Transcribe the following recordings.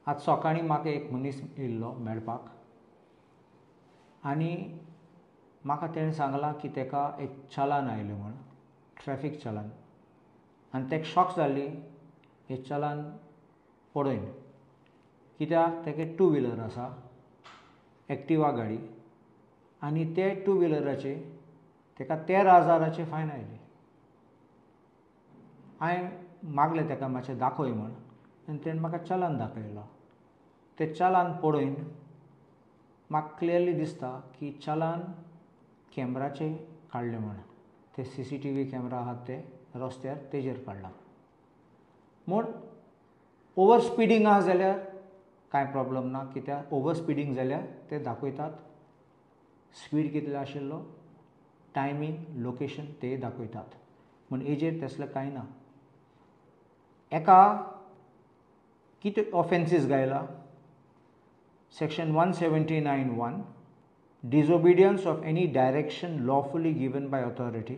आज सकाळीं म्हाका एक मनीस येयल्लो मेळपाक आनी म्हाका तेणें सांगलां की ताका एक चलान आयलें म्हूण ट्रॅफीक चलान आनी ताका शॉक जाल्ली हें चलान पळोवन कित्याक ताका टू व्हिलर आसा एक्टिवा गाडी आनी ते टू व्हिलराचेर ताका 13,000 फायन आयली. हांवें मागलें ताका मातशें दाखय म्हूण आनी ताणें म्हाका चलान दाखयलो. तें चलान पळोवन म्हाका क्लियरली दिसता की चलान कॅमेराचेर काडलें म्हूण ते CCTV कॅमेरा आहात ते रस्त्यार तेजेर काडला. म्हूण ओवर स्पिडींग आहा जाल्यार कांय प्रॉब्लम ना कित्याक ओवर स्पिडींग जाल्यार ते दाखयतात स्पीड कितलो आशिल्लो टायमींग लोकेशन ते दाखयतात म्हूण हेजेर तसलें कांय ना. एका कितें ऑफेन्सीस गायला section 179(1) disobedience of any direction lawfully given by authority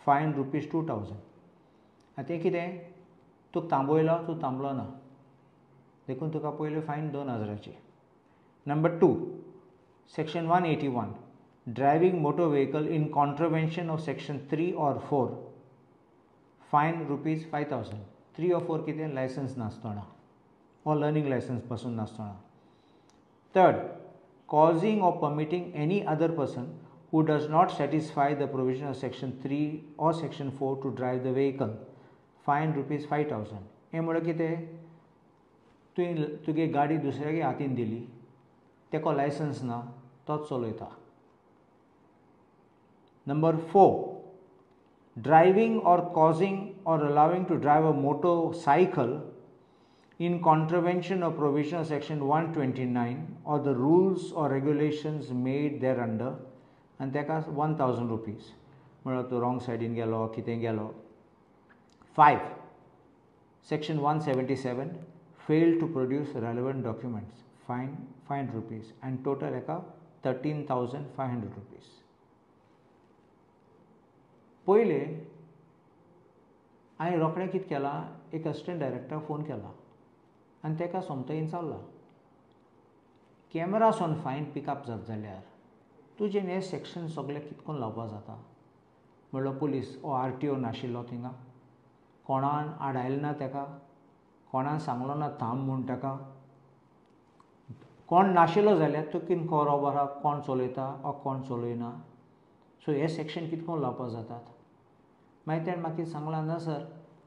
fine ₹2,000. आतां तें कितें तुका थांबयलो तूं थांबलो ना देखून तुका पयलीं fine 2,000. Number 2 section 181 driving motor vehicle in contravention of section 3 or 4 fine ₹5,000. 3 or 4 कितें लायसन्स नासतना or लर्निंग लायसन्स पासून नासतना. Third, causing or permitting any other person who does not satisfy the provision of section 3 or section 4 to drive the vehicle fine ₹5,000. हें म्हळ्यार कितें तुगे गाडी दुसऱ्यागे हातीन दिली तेको लायसन्स ना तोच चलयता. Number 4 driving or causing or allowing to drive a motorcycle in contravention of provision of section 129 or the rules or regulations made thereunder and ताका ₹1,000 म्हळ्यार तूं रॉंग सायडीन गेलो कितें गेलो. 5 section 177 failed to produce relevant documents fine ₹5 and total हाका ₹13,500. पयलें हांवें रोखडें कितें केलां एक असिस्टंट डायरेक्टराक फोन केला आनी ताका समतयेन चल्लां कॅमेरासून फायन पिकअप जाता जाल्यार तुजें हें सेक्शन सगळें कितकोन लावपा जाता. म्हणल्यार पुलीस RTO नाशिल्लो थिंगा कोणान आडायलें ना ताका कोणान सांगलो ना थांब म्हूण ताका कोण नाशिल्लो जाल्यार तूं कितें खबर आहा कोण चलयता वा कोण चलयना. सो हे सेक्शन कितकोन लावपा जातात. मागीर ताणें म्हाका कितें सांगलां ना सर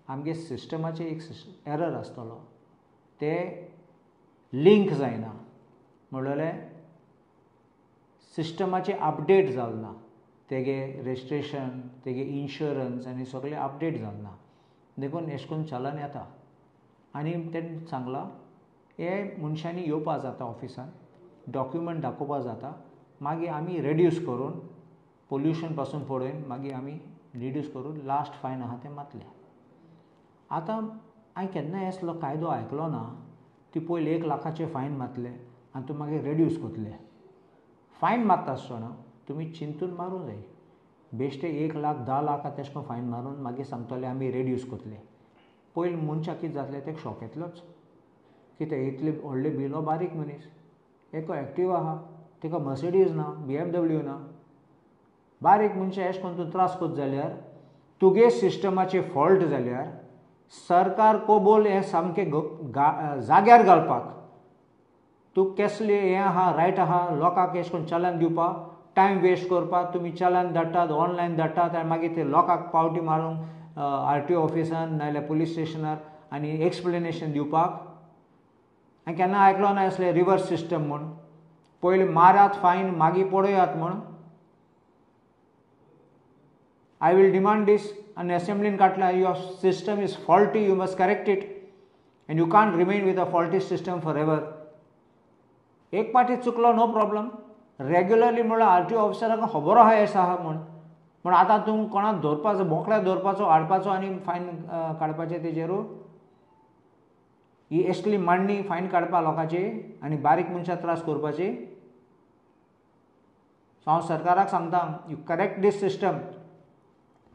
आमगे सिस्टमाचेर एक एरर आसतलो ते लिंक जायना म्हणलें सिस्टमाचें अपडेट जालें ना तेगे रजिस्ट्रेशन तेगे इन्शुरन्स आनी सगळें अपडेट जालें ना देखून अशें करून चलान येता. आनी ताणें सांगलां हे मनशांनी येवपा जाता ऑफिसान डॉक्युमेंट दाखोवपा जाता मागीर आमी रेड्यूस करून पोल्युशन पासून पळोवन मागीर आमी रिड्यूस करून लास्ट फायन आहा तें मातलें. आतां हांवें केन्नाय असलो कायदो आयकलो ना ती पयलीं 1,00,000 फायन मारतले आनी तूं मागीर रेड्यूस करतले. फायन मारता आसतना तुमी चिंतून मारूं जाय बेश्टे 1,00,000 10,00,000 तेश कोन्न फायन मारून मागीर सांगतले आमी रेड्यूस करतले. पयलीं मनशाक कितें जातलें तेका शॉक येतलोच कितें इतले व्हडले बिलो बारीक मनीस एको एक्टिवा आहा तिका मर्सिडीज ना BMW ना बारीक मनशां अशें करून तूं त्रास करता जाल्यार तुगे सिस्टमाचे फॉल्ट जाल्यार सरकार कोबोल हें सामकें जाग्यार घालपाक तूं कसलें हें आहा रायट आहा लोकांक अशें करून चलान दिवपाक टायम वेस्ट करपाक तुमी चलान धाडटात ऑनलायन धाडटात आनी मागीर ते लोकांक पावटी मारूंक RTO ऑफिसान नाजाल्यार पुलीस स्टेशनार आनी एक्सप्लेनेशन दिवपाक. हांवें केन्ना आयकलो ना असलें रिवर्स सिस्टम म्हूण पयलीं मारात फायन मागीर पळयात म्हूण. I will demand this and assembly Katla your system is faulty you must correct it and you can't remain with a faulty system forever. एक पाटी चुकलो नो प्रॉब्लम रेग्युलरली म्हळ्यार RTO ऑफिसराक खबर आहा हें आहा म्हूण आतां तूं कोणाक दवरपाचो बोकड्याक दवरपाचो हाडपाचो आनी फायन काडपाचें तेजेरू ही असली मांडणी फायन काडपा लोकांची आनी बारीक मनशां त्रास करपाची. हांव सरकाराक सांगता यू करेक्ट दीस सिस्टम.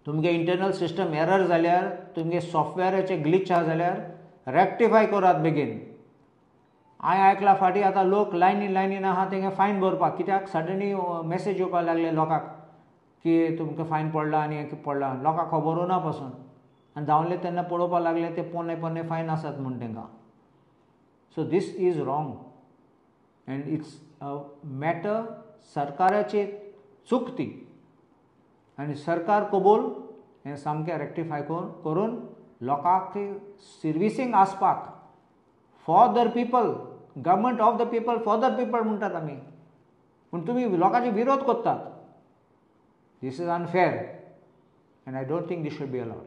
तुमगे इंटरनल सिस्टम एरर जाल्यार तुमगे सॉफ्टवेराचे ग्लिच आहा जाल्यार रेक्टिफाय करात बेगीन हांवें आयकलां फाटीं आतां लोक लायनीन आहा तेंगे फायन भरपाक, कित्याक सडनली मॅसेज येवपाक लागले लोकांक की तुमकां फायन पडला आनी हें पडला, लोकांक खबरूं ना पासून. आनी धांवले तेन्ना पळोवपाक लागले ते पोन्ने फायन आसात म्हूण तेंकां. So this is wrong and it's a matter सरकाराची चूक ती. आनी सरकार कबूल हें सामकें रेक्टिफाय करून लोकांक सर्विसींग आसपाक for the people, government of the people for the people म्हणटात आमी, पूण तुमी लोकांचे विरोध करतात. This is unfair and I don't think this should be allowed.